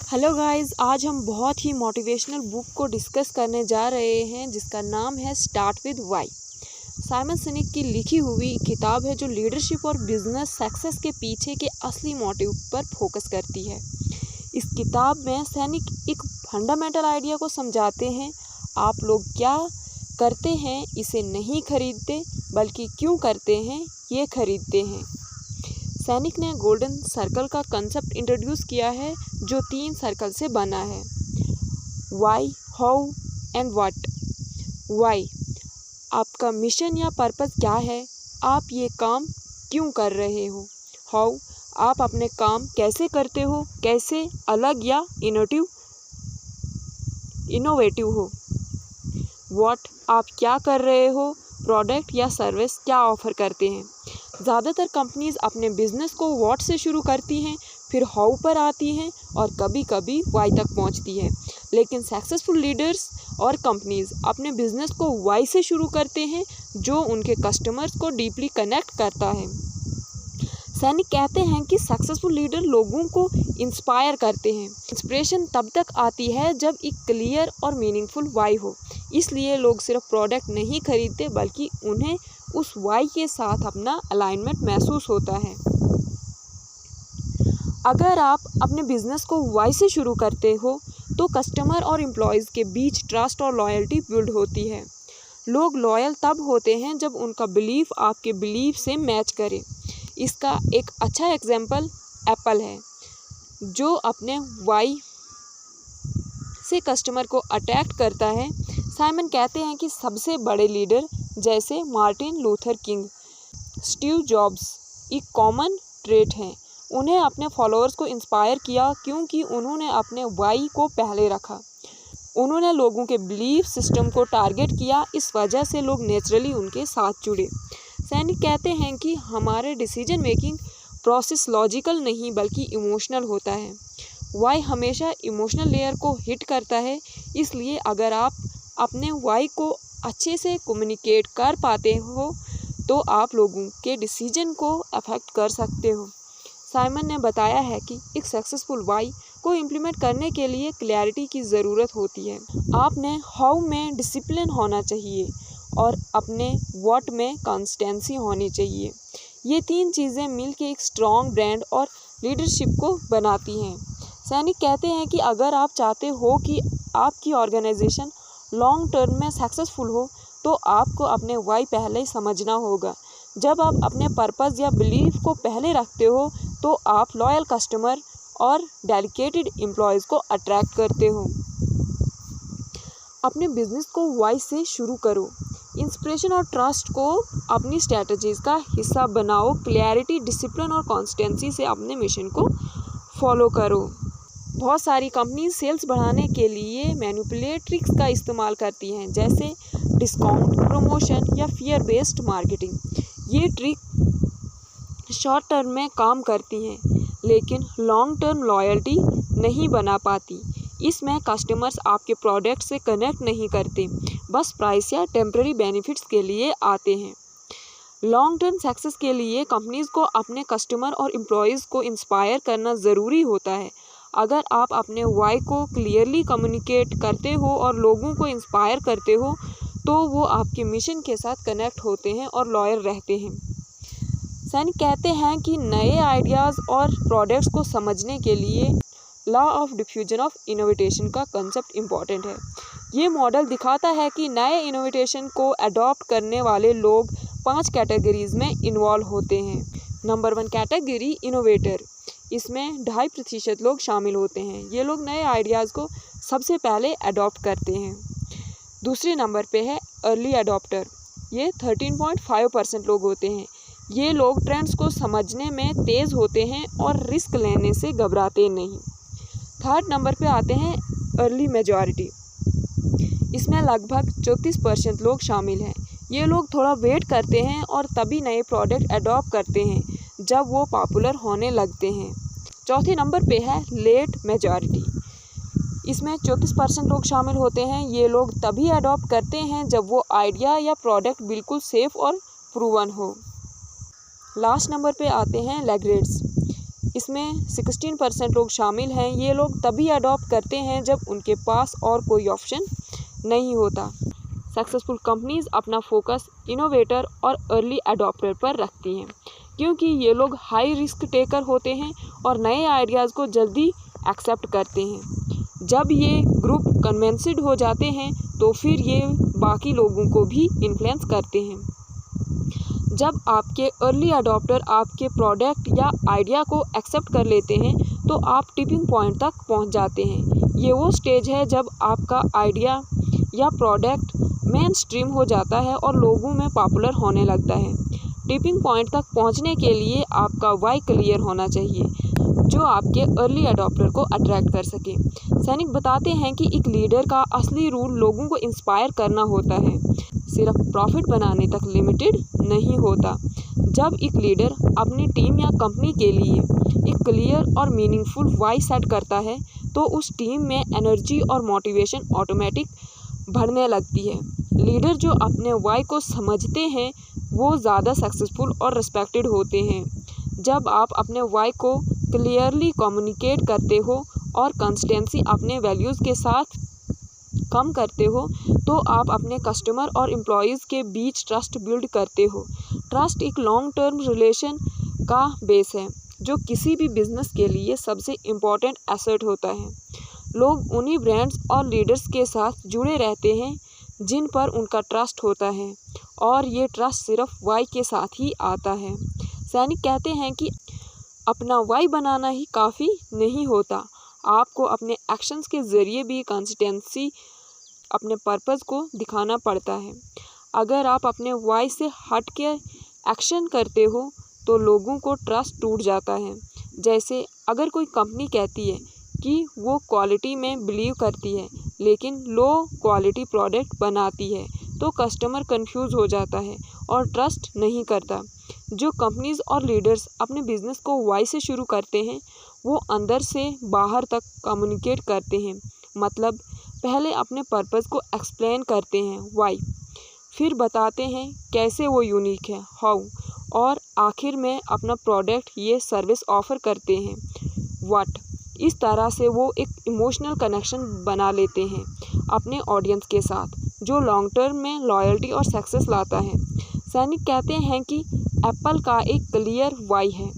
Hello guys, आज हम बहुत ही मोटिवेशनल बुक को डिस्कस करने जा रहे हैं जिसका नाम है स्टार्ट विद वाई। साइमन सिनेक की लिखी हुई किताब है जो लीडरशिप और बिजनेस सक्सेस के पीछे के असली मोटिव पर फोकस करती है। इस किताब में सैनिक एक फंडामेंटल आइडिया को समझाते हैं। आप लोग क्या करते हैं इसे नहीं खरीदते, बल्कि क्यों करते हैं ये खरीदते हैं। सैनिक ने गोल्डन सर्कल का कंसेप्ट इंट्रोड्यूस किया है जो 3 सर्कल से बना है। Why, how and what. Why, आपका मिशन या पर्पस क्या है, आप ये काम क्यों कर रहे हो। हाउ, आप अपने काम कैसे करते हो, कैसे अलग या इनोवेटिव हो। व्हाट, आप क्या कर रहे हो, प्रोडक्ट या सर्विस क्या ऑफर करते हैं। ज़्यादातर कंपनीज अपने बिजनेस को व्हाट से शुरू करती हैं, फिर हाउ पर आती हैं और कभी कभी वाई तक पहुंचती है। लेकिन सक्सेसफुल लीडर्स और कंपनीज अपने बिजनेस को वाई से शुरू करते हैं, जो उनके कस्टमर्स को डीपली कनेक्ट करता है। सैनिक कहते हैं कि सक्सेसफुल लीडर लोगों को इंस्पायर करते हैं। इंस्पिरेशन तब तक आती है जब एक क्लियर और मीनिंगफुल वाई हो। इसलिए लोग सिर्फ प्रोडक्ट नहीं खरीदते, बल्कि उन्हें उस वाई के साथ अपना अलाइनमेंट महसूस होता है। अगर आप अपने बिजनेस को वाई से शुरू करते हो तो कस्टमर और एम्प्लॉयज़ के बीच ट्रस्ट और लॉयल्टी बिल्ड होती है। लोग लॉयल तब होते हैं जब उनका बिलीफ आपके बिलीफ से मैच करे। इसका एक अच्छा एग्जाम्पल एप्पल है, जो अपने वाई से कस्टमर को अट्रैक्ट करता है। साइमन कहते हैं कि सबसे बड़े लीडर जैसे Martin Luther king, Steve jobs एक कॉमन ट्रेट हैं। उन्हें अपने फॉलोअर्स को इंस्पायर किया क्योंकि उन्होंने अपने वाई को पहले रखा। उन्होंने लोगों के बिलीफ सिस्टम को टारगेट किया। इस वजह से लोग नेचुरली उनके साथ जुड़े। सैनिक कहते हैं कि हमारे डिसीजन मेकिंग प्रोसेस लॉजिकल नहीं बल्कि इमोशनल होता है। वाई हमेशा इमोशनल लेयर को हिट करता है। इसलिए अगर आप अपने वाई को अच्छे से कम्युनिकेट कर पाते हो तो आप लोगों के डिसीजन को अफेक्ट कर सकते हो। साइमन ने बताया है कि एक सक्सेसफुल वाई को इम्प्लीमेंट करने के लिए क्लैरिटी की ज़रूरत होती है। आपने हाउ में डिसिप्लिन होना चाहिए और अपने व्हाट में कंसिस्टेंसी होनी चाहिए। ये 3 चीज़ें मिलकर एक स्ट्रॉन्ग ब्रांड और लीडरशिप को बनाती हैं। सैनिक कहते हैं कि अगर आप चाहते हो कि आपकी ऑर्गेनाइजेशन लॉन्ग टर्म में सक्सेसफुल हो तो आपको अपने वाई पहले ही समझना होगा। जब आप अपने पर्पस या बिलीफ को पहले रखते हो तो आप लॉयल कस्टमर और डेडिकेटेड एम्प्लॉयज़ को अट्रैक्ट करते हो। अपने बिजनेस को वाई से शुरू करो। इंस्पिरेशन और ट्रस्ट को अपनी स्ट्रैटेजीज का हिस्सा बनाओ। क्लैरिटी, डिसिप्लिन और कंसिस्टेंसी से अपने मिशन को फॉलो करो। बहुत सारी कंपनीज सेल्स बढ़ाने के लिए मैनिपुलेट ट्रिक्स का इस्तेमाल करती हैं, जैसे डिस्काउंट, प्रमोशन या फियर बेस्ड मार्केटिंग। ये ट्रिक शॉर्ट टर्म में काम करती हैं, लेकिन लॉन्ग टर्म लॉयल्टी नहीं बना पाती। इसमें कस्टमर्स आपके प्रोडक्ट से कनेक्ट नहीं करते, बस प्राइस या टेम्पररी बेनिफिट्स के लिए आते हैं। लॉन्ग टर्म सक्सेस के लिए कंपनीज को अपने कस्टमर और एम्प्लॉयज़ को इंस्पायर करना ज़रूरी होता है। अगर आप अपने वाई को क्लियरली कम्युनिकेट करते हो और लोगों को इंस्पायर करते हो तो वो आपके मिशन के साथ कनेक्ट होते हैं और लॉयल रहते हैं। सैनिक कहते हैं कि नए आइडियाज़ और प्रोडक्ट्स को समझने के लिए law of diffusion of innovation का कंसेप्ट इम्पॉर्टेंट है। ये मॉडल दिखाता है कि नए इनोवेशन को अडॉप्ट करने वाले लोग 5 कैटेगरीज में इन्वॉल्व होते हैं। Number 1 category innovator. इसमें 2.5% लोग शामिल होते हैं। ये लोग नए आइडियाज़ को सबसे पहले अडॉप्ट करते हैं। दूसरे नंबर पे है अर्ली अडॉप्टर। ये 13.5% लोग होते हैं। ये लोग ट्रेंड्स को समझने में तेज़ होते हैं और रिस्क लेने से घबराते नहीं। थर्ड नंबर पे आते हैं अर्ली मेजॉरिटी। इसमें लगभग 34% लोग शामिल हैं। ये लोग थोड़ा वेट करते हैं और तभी नए प्रोडक्ट अडॉप्ट करते हैं जब वो पॉपुलर होने लगते हैं। चौथे नंबर पे है लेट मेजॉरिटी। इसमें 34% लोग शामिल होते हैं। ये लोग तभी अडॉप्ट करते हैं जब वो आइडिया या प्रोडक्ट बिल्कुल सेफ और प्रूवन हो। लास्ट नंबर पे आते हैं लैगरेट्स। इसमें 16% लोग शामिल हैं। ये लोग तभी अडॉप्ट करते हैं जब उनके पास और कोई ऑप्शन नहीं होता। सक्सेसफुल कंपनीज अपना फोकस इनोवेटर और अर्ली अडॉप्टर पर रखती हैं, क्योंकि ये लोग हाई रिस्क टेकर होते हैं और नए आइडियाज़ को जल्दी एक्सेप्ट करते हैं। जब ये ग्रुप कन्विंस्ड हो जाते हैं तो फिर ये बाकी लोगों को भी इन्फ्लुएंस करते हैं। जब आपके अर्ली अडॉप्टर आपके प्रोडक्ट या आइडिया को एक्सेप्ट कर लेते हैं तो आप टिपिंग पॉइंट तक पहुंच जाते हैं। ये वो स्टेज है जब आपका आइडिया या प्रोडक्ट मेन स्ट्रीम हो जाता है और लोगों में पॉपुलर होने लगता है। टिपिंग पॉइंट तक पहुंचने के लिए आपका वाई क्लियर होना चाहिए, जो आपके अर्ली अडॉप्टर को अट्रैक्ट कर सके। सैनिक बताते हैं कि एक लीडर का असली रूल लोगों को इंस्पायर करना होता है, सिर्फ प्रॉफिट बनाने तक लिमिटेड नहीं होता। जब एक लीडर अपनी टीम या कंपनी के लिए एक क्लियर और मीनिंगफुल वाई सेट करता है तो उस टीम में एनर्जी और मोटिवेशन ऑटोमेटिक बढ़ने लगती है। लीडर जो अपने वाई को समझते हैं वो ज़्यादा सक्सेसफुल और रिस्पेक्टेड होते हैं। जब आप अपने वाई को क्लियरली कम्युनिकेट करते हो और कंसिस्टेंसी अपने वैल्यूज़ के साथ कम करते हो तो आप अपने कस्टमर और एम्प्लॉयज़ के बीच ट्रस्ट बिल्ड करते हो। ट्रस्ट एक लॉन्ग टर्म रिलेशन का बेस है जो किसी भी बिजनेस के लिए सबसे इम्पॉर्टेंट एसेट होता है। लोग उन्हीं ब्रांड्स और लीडर्स के साथ जुड़े रहते हैं जिन पर उनका ट्रस्ट होता है और ये ट्रस्ट सिर्फ वाई के साथ ही आता है। सैनिक कहते हैं कि अपना वाई बनाना ही काफ़ी नहीं होता, आपको अपने एक्शंस के ज़रिए भी कंसिस्टेंसी अपने पर्पस को दिखाना पड़ता है। अगर आप अपने वाई से हट के एक्शन करते हो तो लोगों को ट्रस्ट टूट जाता है। जैसे अगर कोई कंपनी कहती है कि वो क्वालिटी में बिलीव करती है लेकिन लो क्वालिटी प्रोडक्ट बनाती है तो कस्टमर कंफ्यूज हो जाता है और ट्रस्ट नहीं करता। जो कंपनीज और लीडर्स अपने बिजनेस को वाई से शुरू करते हैं वो अंदर से बाहर तक कम्युनिकेट करते हैं। मतलब पहले अपने पर्पस को एक्सप्लेन करते हैं वाई, फिर बताते हैं कैसे वो यूनिक है हाउ, और आखिर में अपना प्रोडक्ट ये सर्विस ऑफ़र करते हैं व्हाट। इस तरह से वो एक इमोशनल कनेक्शन बना लेते हैं अपने ऑडियंस के साथ जो लॉन्ग टर्म में लॉयल्टी और सक्सेस लाता है। सैनिक कहते हैं कि एप्पल का एक क्लियर वाई है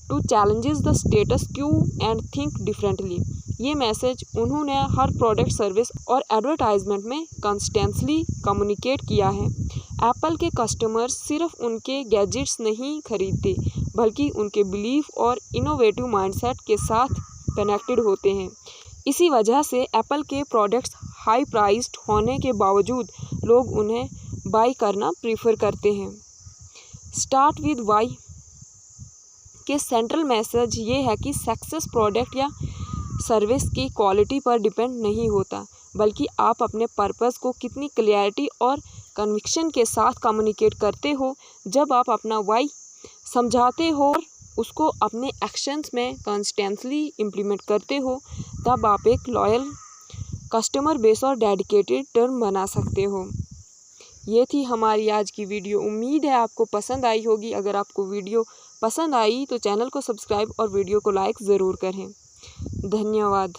to challenges the status quo and think differently. ये मैसेज उन्होंने हर प्रोडक्ट सर्विस और एडवर्टाइजमेंट में कंसिस्टेंटली कम्युनिकेट किया है। एप्पल के कस्टमर्स सिर्फ उनके गैजेट्स नहीं खरीदते बल्कि उनके बिलीफ और इनोवेटिव माइंडसेट के साथ कनेक्टेड होते हैं। इसी वजह से एप्पल के प्रोडक्ट्स हाई प्राइस्ड होने के बावजूद लोग उन्हें बाई करना प्रीफर करते हैं। स्टार्ट विद वाई के सेंट्रल मैसेज ये है कि सक्सेस प्रोडक्ट या सर्विस की क्वालिटी पर डिपेंड नहीं होता बल्कि आप अपने पर्पस को कितनी क्लैरिटी और कन्विक्शन के साथ कम्युनिकेट करते हो। जब आप अपना वाई समझाते हो और उसको अपने एक्शंस में कंसिस्टेंटली इम्प्लीमेंट करते हो तब आप एक लॉयल कस्टमर बेस और डेडिकेटेड टर्म बना सकते हो। ये थी हमारी आज की वीडियो। उम्मीद है आपको पसंद आई होगी। अगर आपको वीडियो पसंद आई तो चैनल को सब्सक्राइब और वीडियो को लाइक ज़रूर करें। धन्यवाद।